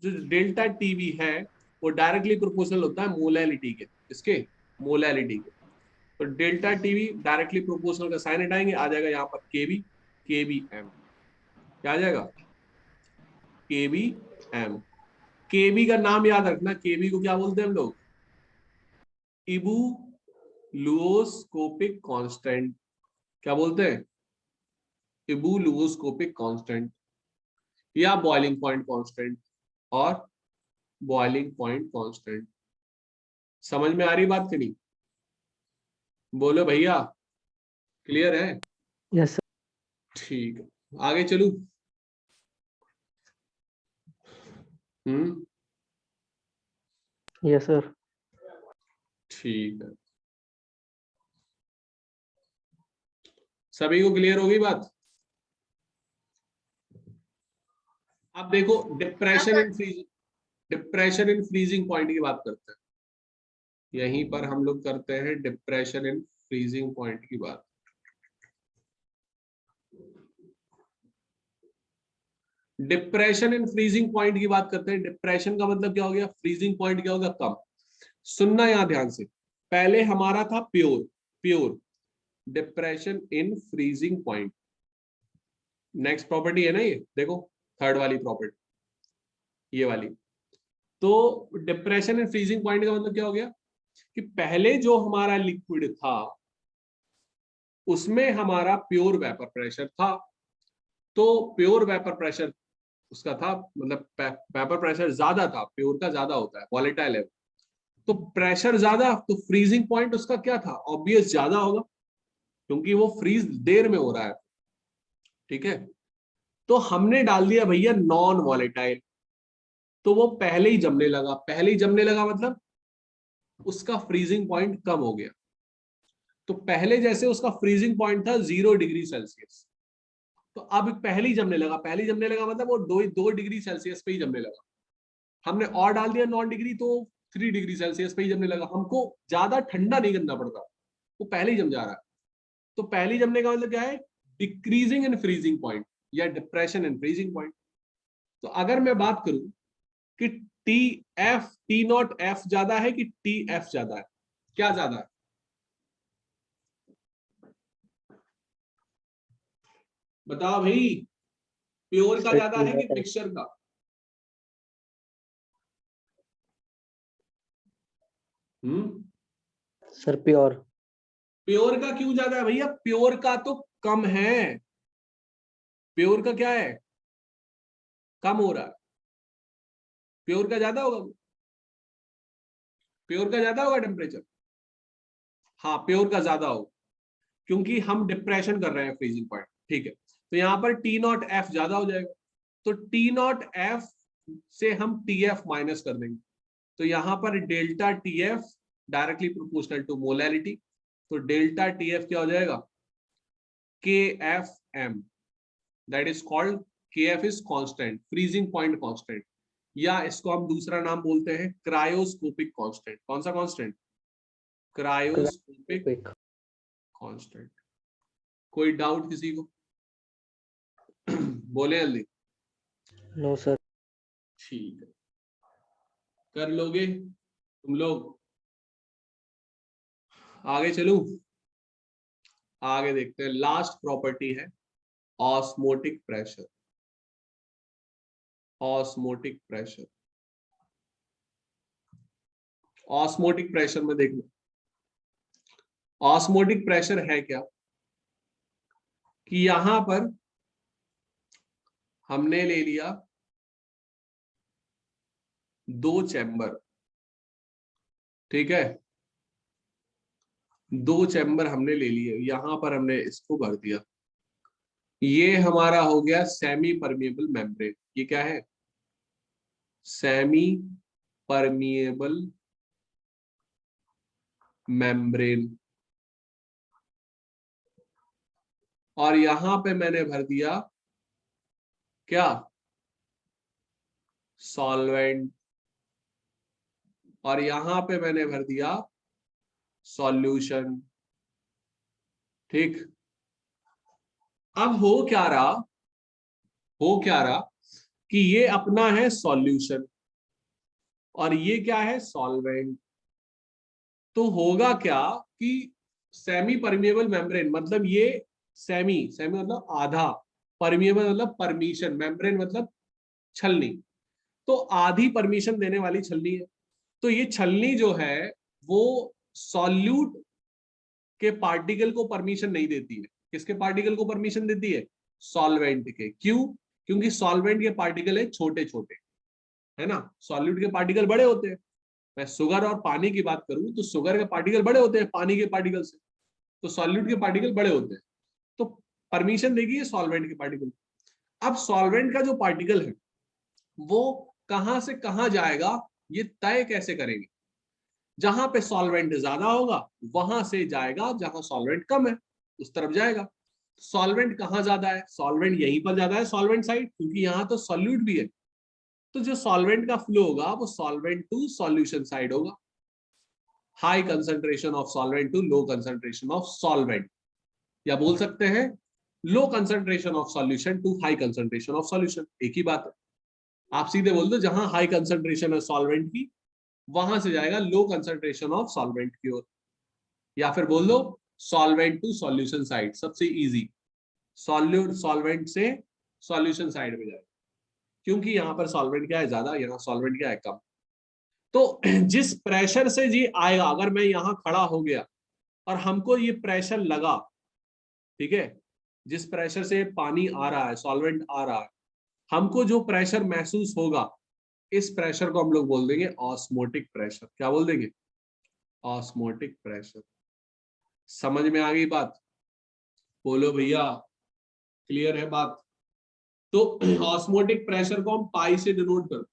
जो डेल्टा टीवी है वो डायरेक्टली प्रोपोर्शनल होता है मोलैलिटी के, इसके मोलैलिटी के। तो डेल्टा टीवी डायरेक्टली प्रोपोर्शनल का साइन हटाएंगे, आ जाएगा यहाँ पर KBM। क्या आ जाएगा, KBM। केबी का नाम याद रखना, केबी को क्या बोलते हैं हम लोग, इबुलुओस्कोपिक कांस्टेंट। क्या बोलते हैं, इबुलुओस्कोपिक कांस्टेंट या बॉइलिंग पॉइंट कांस्टेंट और बॉइलिंग पॉइंट कांस्टेंट। समझ में आ रही बात कि नहीं? बोलो भैया, क्लियर है? Yes sir. ठीक है, आगे चलूं? Yes sir. ठीक है, सभी को क्लियर होगी बात? अब देखो डिप्रेशन इन फ्रीजिंग पॉइंट की बात करते हैं। यहीं पर हम लोग करते हैं डिप्रेशन इन फ्रीजिंग पॉइंट की बात। डिप्रेशन इन फ्रीजिंग पॉइंट की बात करते हैं। डिप्रेशन का मतलब क्या हो गया, फ्रीजिंग पॉइंट क्या होगा, कम। सुनना यहां ध्यान से, पहले हमारा था pure, pure depression in freezing point. Next property है ना ये, देखो थर्ड वाली प्रॉपर्टी, ये वाली। तो डिप्रेशन इन फ्रीजिंग पॉइंट का मतलब क्या हो गया कि पहले जो हमारा लिक्विड था उसमें हमारा प्योर वेपर प्रेशर था, तो प्योर वेपर प्रेशर उसका था, मतलब वेपर प्रेशर ज्यादा था, प्योर का ज्यादा होता है, वॉलेटाइल है, तो प्रेशर ज्यादा, तो फ्रीजिंग पॉइंट उसका क्या था, ऑब्वियस ज्यादा होगा, क्योंकि वो फ्रीज देर में हो रहा है। ठीक है, तो हमने डाल दिया भैया नॉन वॉलेटाइल, तो वो पहले ही जमने लगा। पहले ही जमने लगा मतलब उसका फ्रीजिंग पॉइंट कम हो गया। तो पहले जैसे उसका फ्रीजिंग पॉइंट था 0 डिग्री सेल्सियस, तो अब पहले ही जमने लगा। पहले ही जमने लगा मतलब वो 2 डिग्री सेल्सियस पे ही जमने लगा। हमने और डाल दिया नॉन डिग्री, तो 3 डिग्री सेल्सियस पे ही जमने लगा, हमको ज्यादा ठंडा नहीं करना पड़ता, वो पहले ही जम जा रहा है। तो पहले ही जमने का मतलब क्या है, डिक्रीजिंग इन फ्रीजिंग पॉइंट या डिप्रेशन इन फ्रीजिंग पॉइंट। तो अगर मैं बात करूं कि टी नॉट एफ ज्यादा है कि टी एफ ज्यादा है, क्या ज्यादा है? बताओ भाई, प्योर का ज्यादा है कि मिक्सचर का? Sir pure. प्योर का क्यों ज्यादा है भैया? प्योर का तो कम है, प्योर का क्या है, कम हो रहा है। प्योर का ज्यादा होगा, प्योर का ज्यादा होगा टेम्परेचर। हाँ प्योर का ज्यादा होगा, क्योंकि हम डिप्रेशन कर रहे हैं फ्रीजिंग पॉइंट, ठीक है। तो यहाँ पर टी नॉट एफ ज्यादा हो जाएगा, तो टी नॉट एफ से हम टी एफ माइनस कर देंगे, तो यहाँ पर delta T F directly proportional to molarity, तो डेल्टा टी एफ क्या हो जाएगा, K F M, that is called, K F is constant, freezing point constant, या इसको हम दूसरा नाम बोलते हैं क्रायोस्कोपिक कांस्टेंट। कौन सा कांस्टेंट? Cryoscopic constant. कोई डाउट किसी को? बोले जल्दी। No sir. ठीक है, कर लोगे तुम लोग? आगे चलूं? आगे देखते हैं, लास्ट प्रॉपर्टी है osmotic pressure. Osmotic pressure, osmotic pressure में देख लो, ऑस्मोटिक प्रेशर है क्या कि यहां पर हमने ले लिया 2 चैम्बर, ठीक है, 2 चैम्बर हमने ले लिए, यहां पर हमने इसको भर दिया, ये हमारा हो गया सेमी परमिएबल मेम्ब्रेन। ये क्या है? Semi permeable membrane. और यहां पे मैंने भर दिया क्या? सॉल्वेंट। और यहां पे मैंने भर दिया सॉल्यूशन, ठीक। अब हो क्या रहा, हो क्या रहा कि ये अपना है सॉल्यूशन और ये क्या है, सॉल्वेंट। तो होगा क्या कि सेमी परमिएबल मेम्ब्रेन, मतलब ये सेमी, सेमी मतलब आधा, परमिएबल मतलब परमिशन, मेम्ब्रेन मतलब छलनी, तो आधी परमिशन देने वाली छलनी है। तो ये छलनी जो है वो सॉल्यूट के पार्टिकल को परमिशन नहीं देती है। किसके पार्टिकल को परमिशन देती है? सॉल्वेंट के। क्यों? क्योंकि सॉल्वेंट के पार्टिकल है छोटे छोटे, है ना, सॉल्यूट के पार्टिकल बड़े होते हैं। मैं शुगर और पानी की बात करूं तो शुगर के पार्टिकल बड़े होते हैं पानी के पार्टिकल से, तो सॉल्यूट के पार्टिकल बड़े होते हैं, तो परमिशन देगी ये सॉल्वेंट के पार्टिकल। अब सॉल्वेंट का जो पार्टिकल है वो कहां से कहां जाएगा, ये तय कैसे करेंगे? जहां पे सॉल्वेंट ज्यादा होगा वहां से जाएगा, जहां सॉल्वेंट कम है उस तरफ जाएगा। सॉल्वेंट कहां ज्यादा है? सॉल्वेंट यहीं पर ज्यादा है, सॉल्वेंट साइड, क्योंकि यहाँ तो सॉल्यूट भी है। तो जो सॉल्वेंट का फ्लो होगा वो सॉल्वेंट टू सॉल्यूशन साइड होगा, high concentration of solvent to low concentration of solvent, या बोल सकते हैं low concentration of solution to high concentration of solution, एक ही बात है। आप सीधे बोल दो जहां हाई कंसंट्रेशन है सॉल्वेंट की वहां से जाएगा लो कंसंट्रेशन ऑफ सॉल्वेंट की ओर, या फिर बोल दो सॉल्वेंट टू सॉल्यूशन साइड, सबसे इजी, सॉल्यूट सॉल्वेंट से सॉल्यूशन साइड में जाएगा, क्योंकि यहाँ पर सॉल्वेंट क्या है ज्यादा, यहाँ सॉल्वेंट क्या है कम। तो जिस प्रेशर से जी आएगा, अगर मैं यहाँ खड़ा हो गया और हमको ये प्रेशर लगा, ठीक है, जिस प्रेशर से पानी आ रहा है, सॉल्वेंट आ रहा है, हमको जो प्रेशर महसूस होगा इस प्रेशर को हम लोग बोल देंगे ऑस्मोटिक प्रेशर। क्या बोल देंगे? Osmotic pressure. समझ में आ गई बात? बोलो भैया, क्लियर है बात? तो ऑस्मोटिक प्रेशर को हम पाई से डिनोट करते,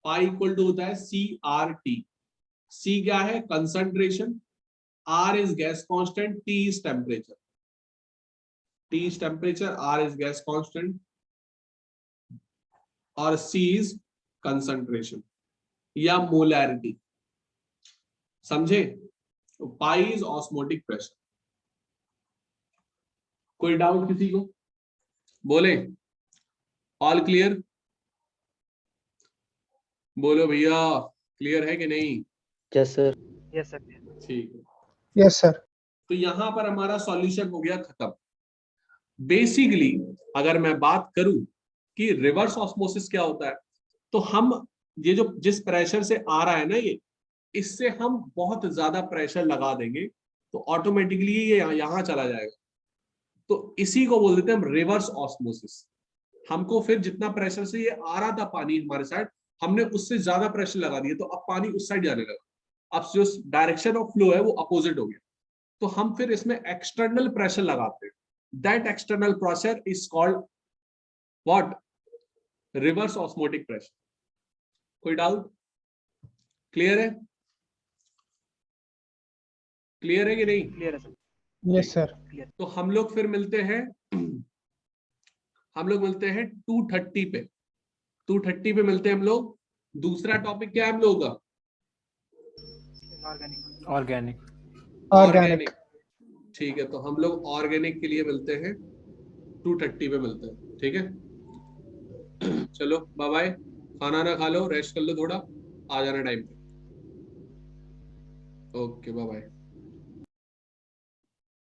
पाई इक्वल टू होता है सी आर टी। सी क्या है? Concentration, R is gas constant, T is temperature, T is temperature, R is gas constant और सी इज कंसंट्रेशन। या मोलैरिटी, समझे? Pi is osmotic pressure. कोई doubt किसी को? बोले, ऑल क्लियर? बोलो भैया, क्लियर है कि नहीं? Yes sir. Yes sir. ठीक है, यस सर। तो यहां पर हमारा सॉल्यूशन हो गया खत्म। बेसिकली अगर मैं बात करूं कि रिवर्स ऑस्मोसिस क्या होता है, तो हम ये जो जिस प्रेशर से आ रहा है ना, ये इससे हम बहुत ज्यादा प्रेशर लगा देंगे तो ऑटोमेटिकली ये यहां चला जाएगा। तो इसी को बोल देते हैं हम रिवर्स ऑस्मोसिस। हमको फिर जितना प्रेशर से ये आ रहा था पानी हमारे साइड, हमने उससे ज्यादा प्रेशर लगा दिया, तो अब पानी उस साइड जाने लगा। अब जो डायरेक्शन ऑफ फ्लो है वो अपोजिट हो गया, तो हम फिर इसमें एक्सटर्नल प्रेशर लगाते हैं। That external pressure is called what? Reverse osmotic pressure. कोई डाउट? क्लियर है? क्लियर है कि नहीं? क्लियर है सर। Yes sir. तो हम लोग फिर मिलते हैं, हम लोग मिलते हैं 230 पे। 230 पे मिलते हैं हम लोग। दूसरा टॉपिक क्या है हम लोगों का? ऑर्गेनिक। ऑर्गेनिक। ऑर्गेनिक। ठीक है, तो हम लोग ऑर्गेनिक के लिए मिलते हैं 230 पे मिलते हैं। ठीक है, चलो बाय बाय, खाना ना खा लो, रेस्ट कर लो थोड़ा, आ जाना टाइम पे। Okay bye bye.